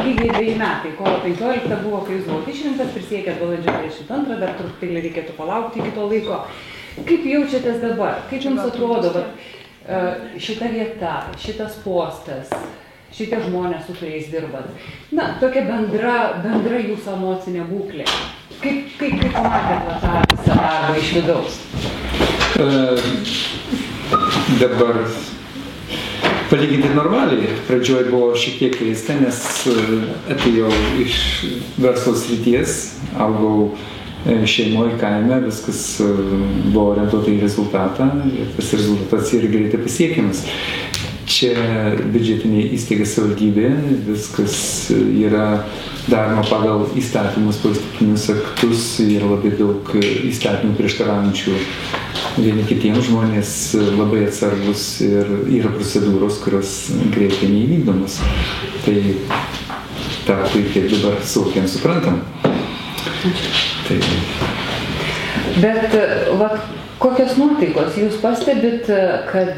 lygiai 2 metai. Kovo 15 buvo, kai jūs buvote išrinktas, prisiekėt balandžio 22, dar truputėlį reikėtų palaukti iki to laiko. Kaip jaučiatės dabar? Kaip jums atrodo, šita vieta, šitas postas, šitie žmonės, su kuriais dirbat? Na, tokia bendra jūsų emocinė būklė. Kaip pamatėt tą visą darbą iš vidaus? Dabar palyginti normaliai. Pradžioj buvo šiek tiek keista, nes atėjau iš verslo srities, augau šeimoje, kaime, viskas buvo orientuota į rezultatą ir tas rezultatas yra greitai pasiekiamas. Čia biudžetinė įstaiga savivaldybė, viskas yra daroma pagal įstatymus, poįstatyminius aktus ir labai daug įstatymų prieštaraujančių vieni kitiems, žmonės labai atsargus ir yra procedūros, kurios greitai neįvykdomos. Tai tą puikiai dabar suvokiam, suprantam. Tai... Bet kokios nuotaikos jūs pastebit, kad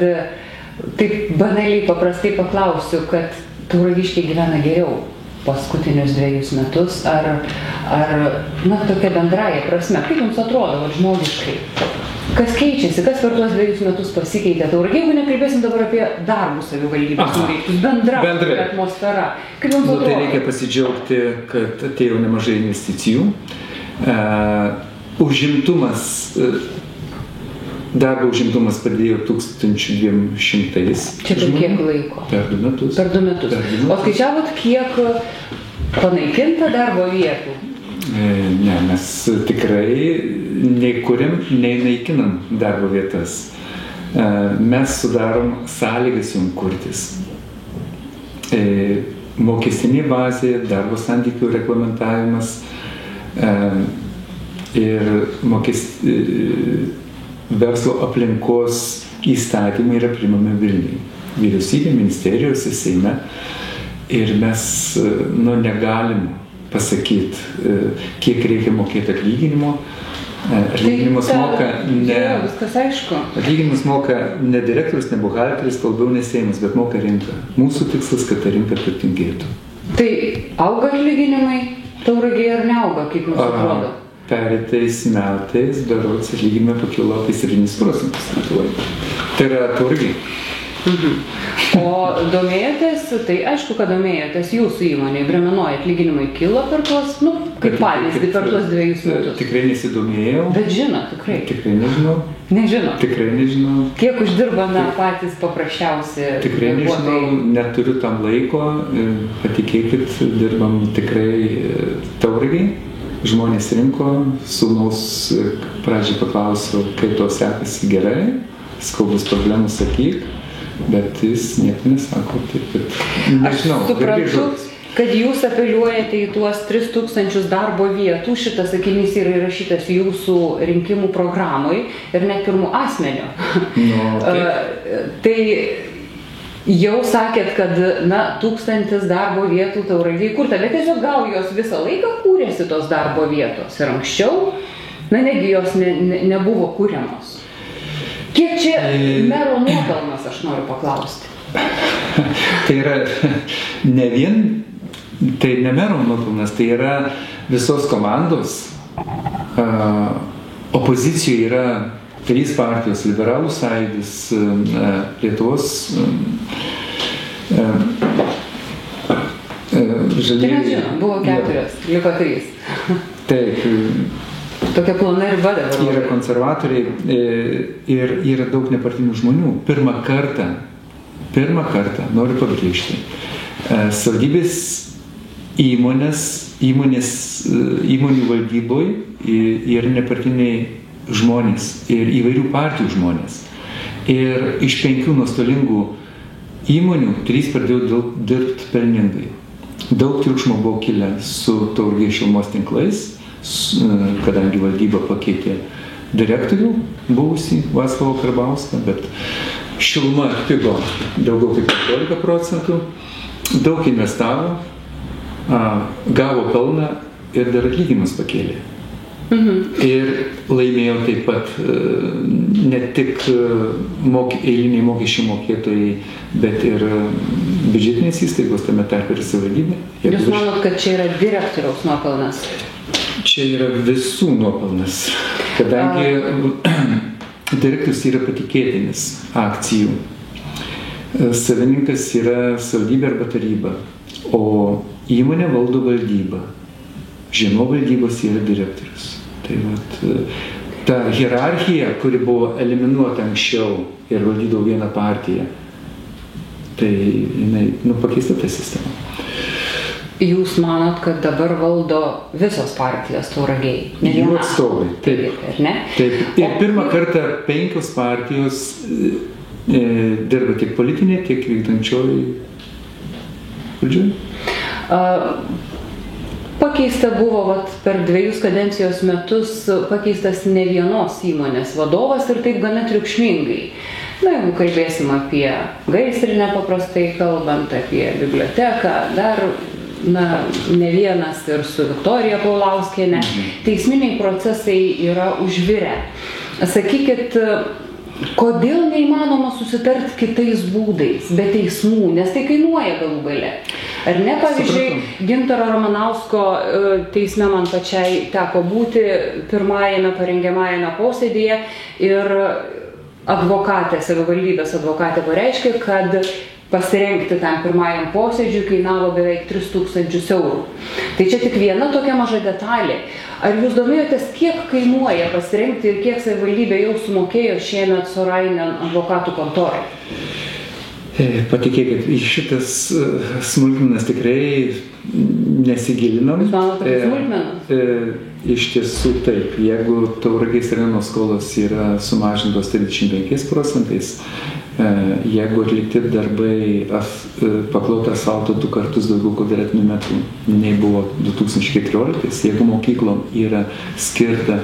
taip banaliai paprastai paklausiu, kad tauragiškiai gyvena geriau paskutinius 2 metus, ar tokia bendraja prasme? Kaip jums atrodo, žmogiškai? Kas keičiasi, kas per tuos 2 metus pasikeitė Tauragėje? Jeigu nekalbėsim dabar apie darbus savivaldybės nuveiktus, bendra atmosfera. Kaip jums atrodo? Tai reikia pasidžiaugti, kad atėjo nemažai investicijų. Darbo užimtumas padėjo 1200. Čia per kiek laiko? Per 2 metus. Per 2 metus. O skaičiavot, kiek panaikinta darbo vietų? Ne, mes tikrai nei kuriam, nei naikinam darbo vietas. Mes sudarom sąlygas jums kurtis. Mokestinė bazė, darbo santykių reglamentavimas ir verslo aplinkos įstatymai yra priimami Vilniuje. Vyriausybė, ministerijos, Seime. Ir mes negalim pasakyti, kiek reikia mokėti atlyginimo. Atlyginimus moka ne direktorius, ne buhalteris, kalbiau ne Seimas, bet moka rinka. Mūsų tikslas, kad ta rinka turtingėtų. Tai auga atlyginimai Tauragėje ar neauga, kaip jums atrodo? Pereitais metais berods atlyginimai pakilo apie 7%. Tai yra Tauragėje. O domėjotės, tai aišku, kad domėjotės jūsų įmonėje, Brėmenoje atlyginimai kilo per tuos, kaip pavyzdį, per tuos 2 metus. Tikrai nesidomėjau. Bet žinot, tikrai. Tikrai nežinau. Nežinot? Tikrai nežinau. Kiek uždirba patys paprasčiausi? Tikrai nežinau, neturiu tam laiko. Patikėkit, dirbam tikrai Tauragėje. Žmonės rinko, sūnaus pradžiai paklausiau, kaip to sekasi gerai, skaudus problemų sakyk, bet jis nieko nesako, taip, nežinau. Aš suprantu, kad jūs apeliuojate į tuos 3000 darbo vietų, šitas sakinys yra įrašytas jūsų rinkimų programai ir net pirmų asmenio. Tai jau sakėt, kad 1000 darbo vietų Tauragėje kurta, bet tiesiog gal jos visą laiką kūrėsi tos darbo vietos ir anksčiau, negi jos nebuvo kūriamos. Kiek čia mero nuopelnas, aš noriu paklausti? Tai yra ne mero nuopelnas, tai yra visos komandos. Opozicijoje yra 3 partijos, Liberalų sąjūdis, Lietuvos žalieji. Tai nežinom, buvo 4, liko 3. Taip. Tokia plona riba dabar. Yra konservatoriai ir yra daug nepartinių žmonių. Pirmą kartą, noriu pabrėžti, savivaldybės įmonių valdyboje yra nepartiniai žmonės ir įvairių partijų žmonės. Ir iš 5 nuostolingų įmonių 3 pradėjo dirbti pelningai. Daug triukšmo buvo kilę su Tauragės šilumos tinklais, kadangi valdyba pakeitė direktorių buvusį Vaclovą Karbauską, bet šiluma atpigo daugiau kaip 15%, daug investavo, gavo pelną ir dar atlyginimus pakėlė. Ir laimėjo taip pat ne tik eiliniai mokesčių mokėtojai, bet ir biudžetinės įstaigos, tame tarpe ir savivaldybė. Jūs manot, kad čia yra direktoriaus nuopelnas? Čia yra visų nuopelnas, kadangi direktorius yra patikėtinis akcijų. Savininkas yra savivaldybė arba taryba, o įmonė valdo valdyba. Žemiau valdybos yra direktorius. Tai vat, ta hierarchija, kuri buvo eliminuota anksčiau ir valdydavo vieną partiją, tai jinai pakeista ta sistema. Jūs manot, kad dabar valdo visos partijos Tauragėj? Jų atstovai, taip. Ne? Taip. Ir pirmą kartą 5 partijos dirba tiek politinė, tiek vykdančioji valdžioje. Pakeista buvo per 2 kadencijos metus pakeistas ne vienos įmonės vadovas ir taip gana triukšmingai. Jeigu kalbėsim apie gaisrinę paprastai kalbant, apie biblioteką, dar ne vienas ir su Viktorija Paulauskiene, teisminiai procesai yra užvirę. Sakykit, kodėl neįmanoma susitarti kitais būdais, be teismų, nes tai kainuoja galų gale. Ar ne, pavyzdžiui, Gintaro Ramanausko teisme man pačiai teko būti pirmajame parengiamajame posėdyje ir advokatė, savivaldybės advokatė pareiškė, kad pasirengti tam pirmajam posėdžiui kainavo beveik 3000 eurų. Tai čia tik viena tokia maža detalė. Ar jūs domėjotės, kiek kainuoja pasirengti ir kiek savivaldybė jau sumokėjo šiemet Sorainen advokatų kontorai? Patikėkit, į šitas smulkmenas tikrai nesigilinom. Jūs manote, kad smulkmenas? Iš tiesų taip, jeigu Tauragės rajono skolos yra sumažintos 35%, jeigu atlikti darbai pakloti asfalto 2 kartus daugiau kvadratinių metrų nei buvo 2014, jeigu mokyklom yra skirta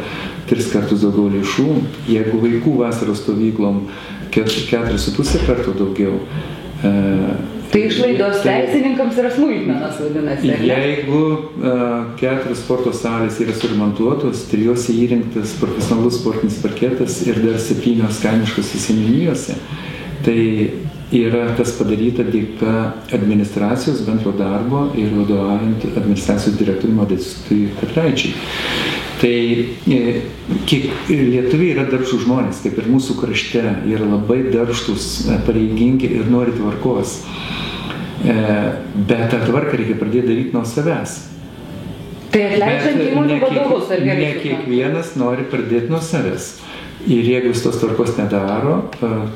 3 kartus daugiau lėšų, jeigu vaikų vasaros stovyklom 4,5 kartų daugiau. Tai išlaidos teisininkams yra smulkmenos, vadinasi. Jeigu 4 sporto salės yra suremontuotos, 3 įrengtas profesionalus sportinis parketas ir dar 7 kaimiškose seniūnijose, tai yra tas padaryta dėka administracijos bendro darbo ir vadovaujant administracijos direktoriui Modestui Petraičiui. Tai lietuviai yra darbštūs žmonės, kaip ir mūsų krašte, yra labai darbštūs, pareigingi ir nori tvarkos. Bet tą tvarką reikia pradėti daryti nuo savęs. Tai atleidžiant įmonių vadovus, ar gerai? Ne kiekvienas nori pradėti nuo savęs. Ir jeigu jis tos tvarkos nedaro,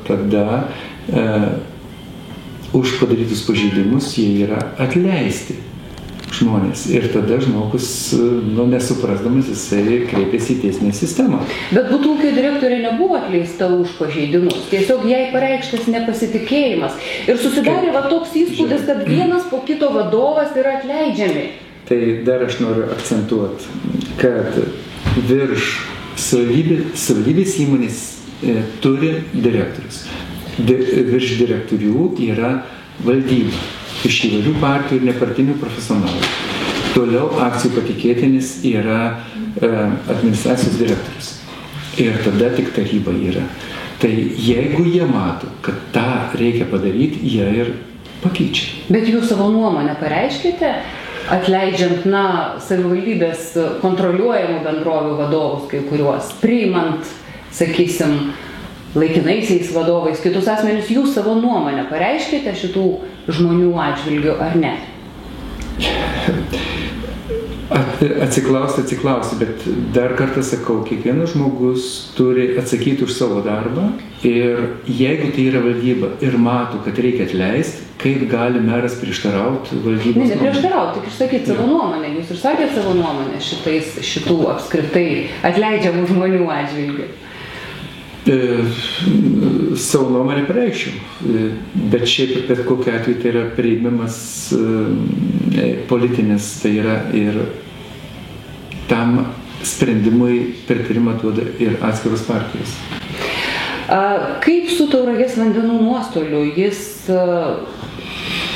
tada už padarytus pažeidimus jie yra atleisti žmonės. Ir tada žmogus, nesuprasdamas, jisai kreipiasi į teisinę sistemą. Bet Butų ūkio direktorė nebuvo atleista už pažeidimus. Tiesiog jai pareikštas nepasitikėjimas. Ir susidarė toks įspūdis, kad vienas po kito vadovas yra atleidžiami. Tai dar aš noriu akcentuoti, kad virš savivaldybės įmonės turi direktorius. Virš direktorių yra valdyba. Iš įvairių partijų ir nepartinių profesionalų. Toliau akcijų patikėtinis yra administracijos direktorius. Ir tada tik taryba yra. Tai jeigu jie mato, kad tą reikia padaryti, jie ir pakeičia. Bet jūs savo nuomonę pareiškite, atleidžiant, savivaldybės kontroliuojamų bendrovių vadovus, kai kuriuos, priimant, sakysim, laikinaisiais vadovais, kitus asmenis, jūs savo nuomonę pareiškite šitų žmonių atžvilgių, ar ne? Atsiklausti, bet dar kartą sakau, kiekvienas žmogus turi atsakyti už savo darbą ir jeigu tai yra valdyba ir mato, kad reikia atleisti, kaip gali meras prieštarauti valdybos nuomonę? Ne prieštarauti, tik išsakyti savo nuomonę. Jūs ir sakėte savo nuomonę šitų apskritai atleidžiamų žmonių atžvilgių. Savo nuomonę pareikščiau, bet šiaip bet kokiu atveju tai yra priėmimas politinis, tai yra ir tam sprendimui pritarimą duoda ir atskiros partijos. Kaip su Tauragės vandenų nuostoliu? Jis,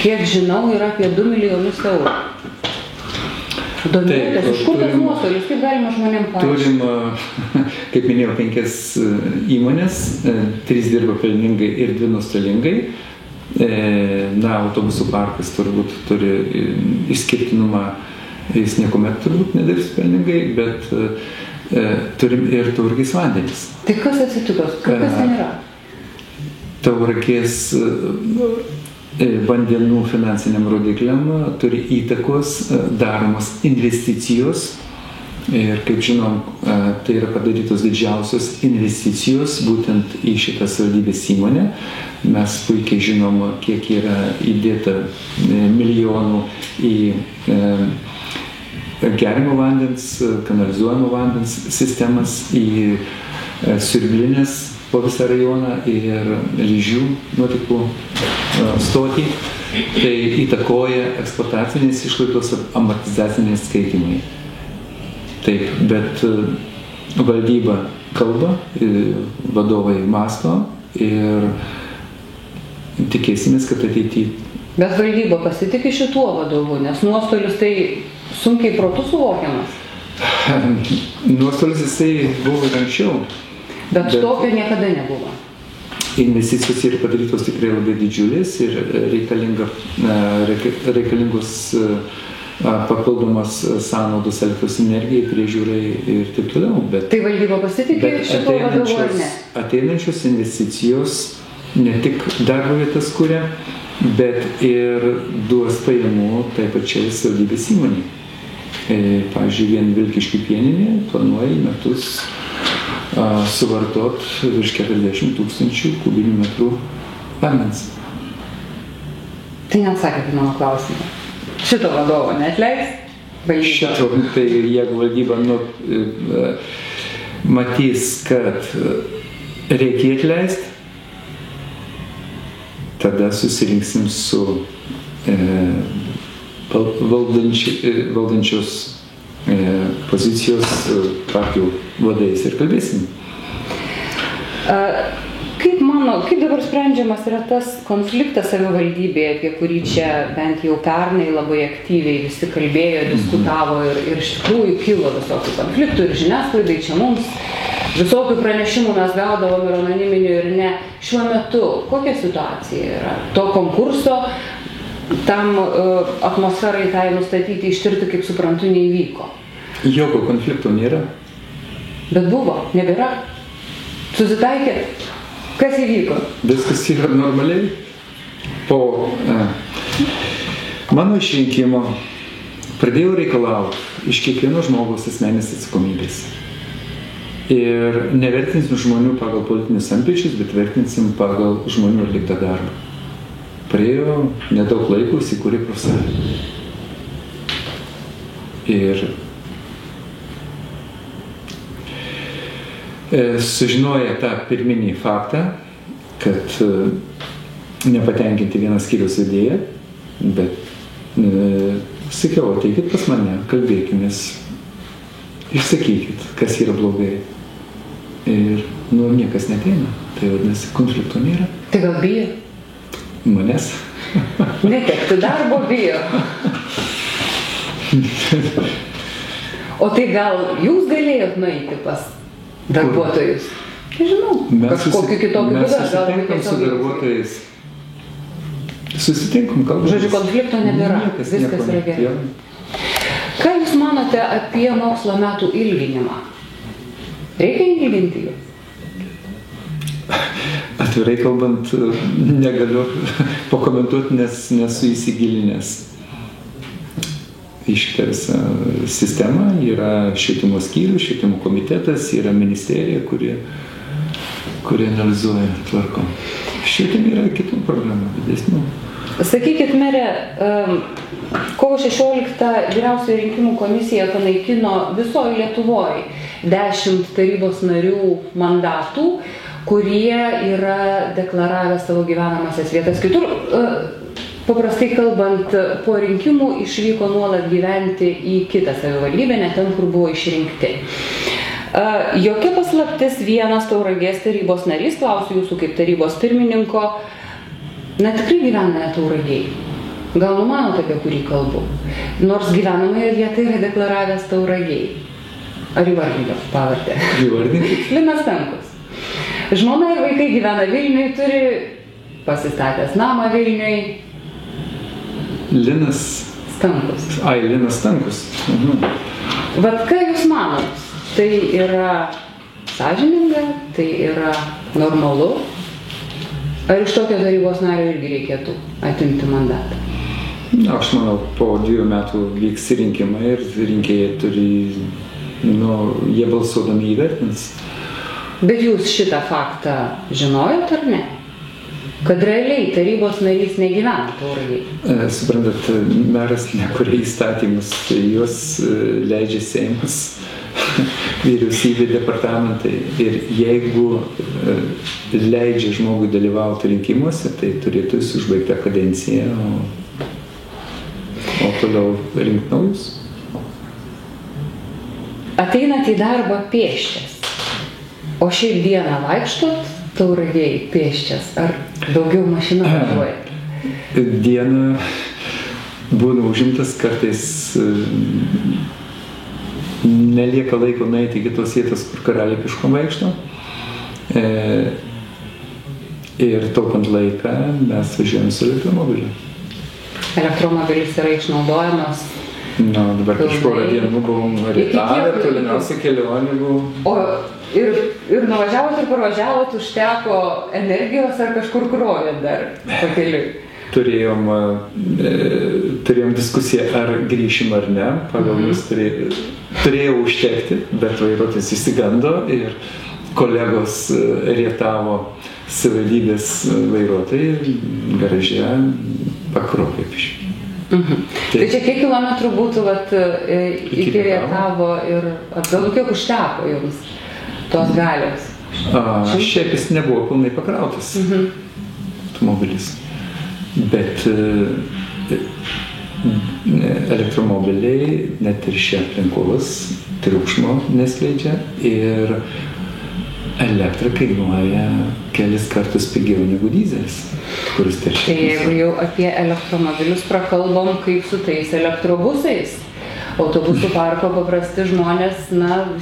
kiek žinau, yra apie 2 milijonus eurų. Domėjotės, iš kur tas nuostolis, kaip galima žmonėm paaiškinti? Turim, kaip minėjau, 5 įmonės, 3 dirba pelningai ir 2 nuostolingai. Na, autobusų parkas turbūt turi išskirtinumą, jis niekuomet turbūt nedirbs pelningai, bet turim ir Tauragės vandenis. Tai kas atsitiko? Kas ten yra? Tauragės vandenų finansiniam rodikliam turi įtakos daromos investicijos ir, kaip žinom, tai yra padarytos didžiausios investicijos būtent į šitą savivaldybės įmonę. Mes puikiai žinom, kiek yra įdėta milijonų į geriamo vandens, kanalizuojamo vandens sistemas, į siurblinės po visą rajoną ir Ryžių nuotekų stotį. Tai įtakoja eksploatacinės išlaidos, amortizacinės skaitimai. Taip, bet valdyba kalba, vadovai mąsto ir tikėsimės, kad ateityje. Bet valdyba pasitikė šituo vadovu, nes nuostolis tai sunkiai protu suvokiamas. Nuostolis jisai buvo ir anksčiau. Bet tokio niekada nebuvo. Investicijos yra padarytos tikrai labai didžiulės ir reikalingos papildomas sąnaudos elektros energijai, priežiūrai ir taip toliau. Tai valdyba pasitikė šituo vadovu ar ne? Ateinančios investicijos ne tik darbo vietas kuria, bet ir duos pajamų tai pačiai savivaldybės įmonei. Pavyzdžiui, vien Vilkiškių pieninė planuoja į metus suvartot virš 40 000 kubinių metrų vandens. Tai neatsakėte mano klausimą. Šito vadovo neatleis? Šito, tai jeigu valdyba matys, kad reikia atleisti, tada susirinksim su valdančios pozicijos partijų vadais ir kalbėsim. Kaip dabar sprendžiamas yra tas konfliktas savivaldybėje, apie kurį čia bent jau pernai labai aktyviai visi kalbėjo, diskutavo ir iš tikrųjų kilo visokių konfliktų ir žiniasklaidai čia mums visokių pranešimų mes gaudavom ir anoniminių ir ne. Šiuo metu kokia situacija yra? To konkurso tam atmosferai tai nustatyti, ištirti, kaip suprantu, neįvyko. Jokio konflikto nėra. Bet buvo, nebėra. Susitaikė. Kas įvyko? Viskas yra normaliai. Po mano išrinkimo pradėjau reikalauti iš kiekvieno žmogaus asmeninės atsakomybės. Ir nevertinsim žmonių pagal politinius ambicijus, bet vertinsim pagal žmonių atliktą darbą. Praėjo nedaug laiko, įsikūrė profsąjunga. Ir sužinoję tą pirminį faktą, kad nepatenkinti vienas skyriaus vedėja, bet sakiau, ateikit pas mane, kalbėkimės, išsakykit, kas yra blogai. Ir niekas neteina, tai vadinasi, konflikto nėra. Tai gal bijo? Manęs. Netekti darbo bijo. O tai gal jūs galėjot nueiti pas darbuotojus? Nežinau, kažkokiu kitokiu būdu. Mes susitinkam su darbuotojais. Susitinkam, kalbam. Žodžiu, konflikto nebėra. Viskas yra gerai. Ką jūs manote apie mokslo metų ilginimą? Reikia ilginti jų? Atvirai kalbant, negaliu pakomentuoti, nes nesu įsigilinęs į šitą visą sistemą. Yra švietimo skyrius, švietimo komitetas, yra ministerija, kuri analizuoja tvarkom. Švietime yra kitų problemų, didesnių. Sakykit, merė, kovo 16 vyriausioji rinkimų komisija panaikino visoje Lietuvoje 10 tarybos narių mandatų, kurie yra deklaravę savo gyvenamasias vietas kitur. Paprastai kalbant, po rinkimų išvyko nuolat gyventi į kitą savivaldybę, ne ten, kur buvo išrinkti. Jokia paslaptis, vienas Tauragės tarybos narys, klausiu jūsų kaip tarybos pirmininko, tikrai gyvena ne Tauragėj. Gal numanot, apie kurį kalbu? Nors gyvenamąją vietą yra deklaravęs Tauragiai. Ar įvardinti pavardę? Įvardinti. Linas Stankus. Žmona ir vaikai gyvena Vilniui, turi pasistatęs namą Vilniui. Linas Stankus. Linas Stankus. Vat ką jūs manot? Tai yra sąžininga, tai yra normalu? Ar iš tokio tarybos nario irgi reikėtų atimti mandatą? Aš manau, po 2 metų vyks rinkimai ir rinkėjai turi, jie balsuodami įvertins. Bet jūs šitą faktą žinojot ar ne? Kad realiai tarybos narys negyvena Tauragiai? Suprantat, meras nekuria įstatymus, juos leidžia Seimas, vyriausybė, departamentai. Ir jeigu leidžia žmogui dalyvauti rinkimuose, tai turėtų jis užbaigti kadenciją, o toliau rinkti naujus. Ateinat į darbą pėsčias, o šiaip dieną vaikštot Tauragiai pėsčias, ar daugiau mašina važiuojat? Dieną būna užimtas, kartais nelieka laiko nueiti į kitos vietos, kur karaliai piškom vaikšto. Ir taupant laiką mes važiuojam su elektromobiliu. Elektromobilis yra išnaudojamas. Dabar prieš porą dienų buvom Rietave, tolimiausia kelionė buvom. Ir nuvažiavot ir parvažiavot, užteko energijos ar kažkur krovėt dar pakeliui? Turėjom diskusiją, ar grįšim ar ne. Pagal mus turėjo užtekti, bet vairuotojas išsigando ir kolegos Rietavo savivaldybės vairuotojai garaže pakrovė piškį. Tai čia kiek kilometrų būtų iki Rietavo ir atgal, kiek užteko jums tos galios? Šiaip jis nebuvo pilnai pakrautas automobilis, bet elektromobiliai net ir šia aplinkos triukšmo neskleidžia ir elektra kainuoja kelis kartus pigiau negu dyzelis, kuris teršia. Tai jeigu jau apie elektromobilius prakalbom, kaip su tais elektrobusais, autobusų parko paprasti žmonės,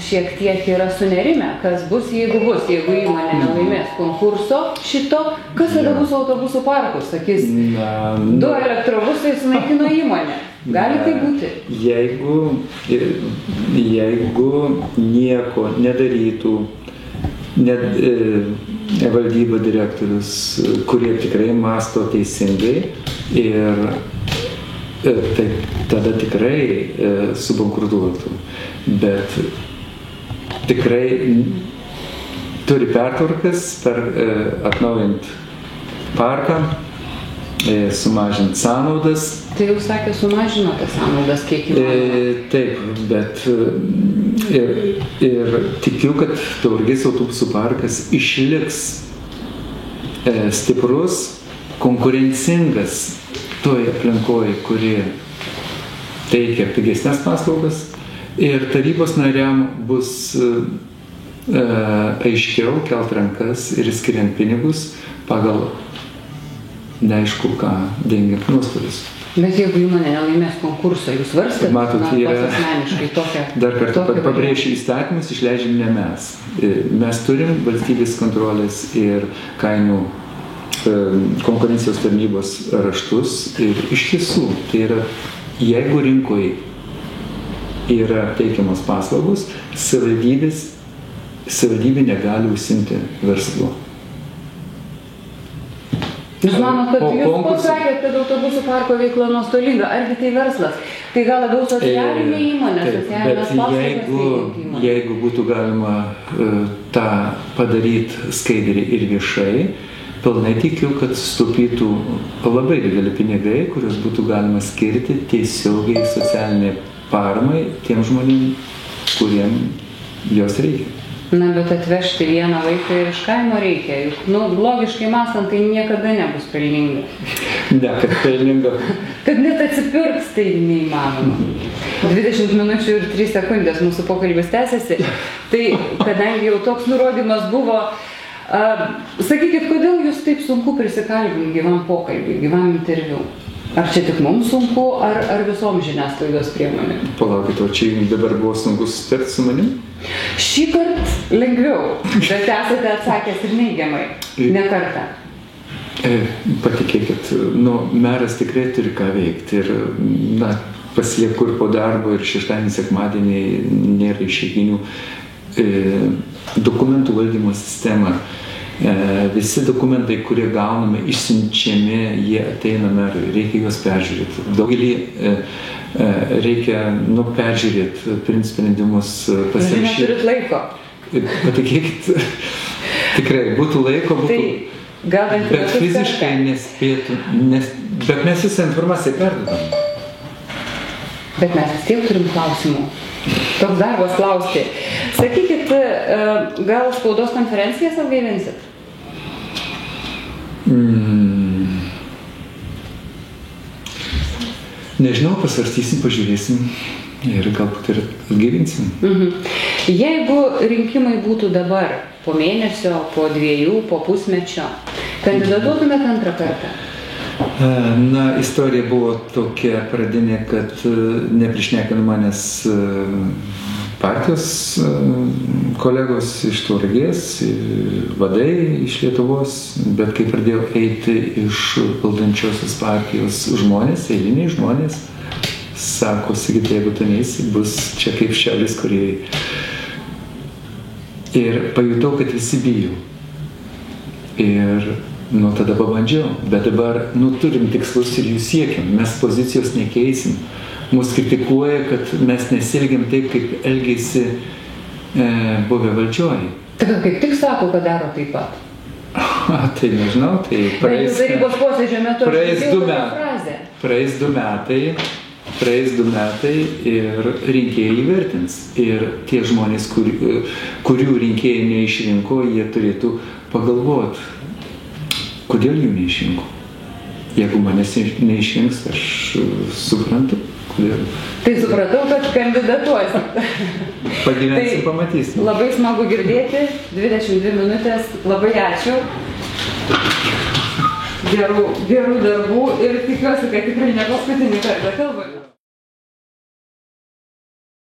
šiek tiek yra sunerimę, kas bus, jeigu įmonė nelaimės konkurso šito, kas tada bus autobusų parkus, sakys, 2 elektrobusai sunaikino įmonę. Gali tai būti? Jeigu nieko nedarytų, net valdyba direktorius, kurie tikrai mąsto teisingai ir tai tada tikrai subankrutuotų. Bet tikrai turi pertvarkas atnaujint parką, sumažint sąnaudas. Tai jau sakė, sumažino tas sąnaudas kiek įmanoma. Taip, bet ir tikiu, kad Tauragės autobusų parkas išliks stiprus, konkurencingas toje aplinkoje, kuri teikia pigesnės paslaugas, ir tarybos nariam bus aiškiau kelt rankas ir skiriant pinigus pagal neaišku ką dengiant nuostolius. Bet jeigu įmonė nelaimės konkursą, jūs svarstėt? Matot, dar kartą pabrėšiu, įstatymus išleidžiam ne mes. Mes turim valstybės kontrolės ir kainų konkurencijos tarnybos raštus ir iš tiesų, tai yra, jeigu rinkoje yra teikiamos paslaugos, savivaldybė negali užsiimti verslu. Jūs manot, kad jūs pasakėt, kad autobusų parko veikla nuostolinga, argi tai verslas? Tai gal labiau socialinė įmonė, socialinės paslaugas teikianti įmonė? Jeigu būtų galima tą padaryti skaidriai ir viešai, pilnai tikiu, kad sutaupytų labai dideli pinigai, kuriuos būtų galima skirti tiesiogiai socialiniai paramai tiem žmonėm, kuriem jos reikia. Bet atvežti vieną vaiką ir iš kaimo reikia, juk, logiškai mąstant, tai niekada nebus pelninga. Ne, kad pelninga. Kad net atsipirks, tai neįmanoma. 20 minučių ir 3 sekundės mūsų pokalbis tęsiasi, tai kadangi jau toks nurodymas buvo, sakykit, kodėl jūs taip sunku prisikalbinti gyvam pokalbį, gyvam interviu? Ar čia tik mums sunku, ar visom žiniasklaidos priemonėm? Palaukit, o čia jums dabar buvo sunku susitarti su manim? Šį kartą lengviau, bet esate atsakęs ir neigiamai, ne kartą. Patikėkit, meras tikrai turi ką veikti ir, pasiliek kur po darbo ir šeštadienį, sekmadienį nėra išeiginių. Dokumentų valdymo sistema. Visi dokumentai, kurie gauname, išsiunčiami, jie ateina merui, reikia juos peržiūrėti. Daugelį reikia peržiūrėti, priimti sprendimus, pasirašyti. Neturit laiko. Patikėkit, tikrai, būtų laiko, bet fiziškai nespėtų, bet mes visą informaciją perdodam. Bet mes vis tiek turim klausimų. Toks darbas klausti. Sakykit, gal spaudos konferenciją savo gaivinsit? Nežinau, pasvarstysim, pažiūrėsim ir galbūt ir atgaivinsim. Jeigu rinkimai būtų dabar, po mėnesio, po 2, po pusmečio, kandidatuotumėt antrą kartą? Istorija buvo tokia pradinė, kad neprišnekino manęs partijos kolegos iš Tauragės, vadai iš Lietuvos, bet kai pradėjau eiti iš valdančiosios partijos žmonės, eiliniai žmonės, sako, Sigita, jeigu tu neisi, bus čia kaip Šiaurės Korėjai. Ir pajutau, kad visi bijo. Ir tada pabandžiau, bet dabar turim tikslus ir jų siekiam, mes pozicijos nekeisim. Mus kritikuoja, kad mes nesielgiam taip, kaip elgėsi buvę valdžioji. Tai kaip tik sako, kad daro taip pat? Tai nežinau, tai praeis 2 metai ir rinkėjai įvertins. Ir tie žmonės, kurių rinkėjai neišrinko, jie turėtų pagalvoti, kodėl jų neišrinko. Jeigu manęs neišrinks, aš suprantu, kodėl. Tai supratau, kad kandidatuosit. Pagyvensim, pamatysim. Labai smagu girdėti, 22 minutės, labai ačiū. Gerų darbų ir tikiuosi, kad tikrai ne paskutinį kartą kalbame.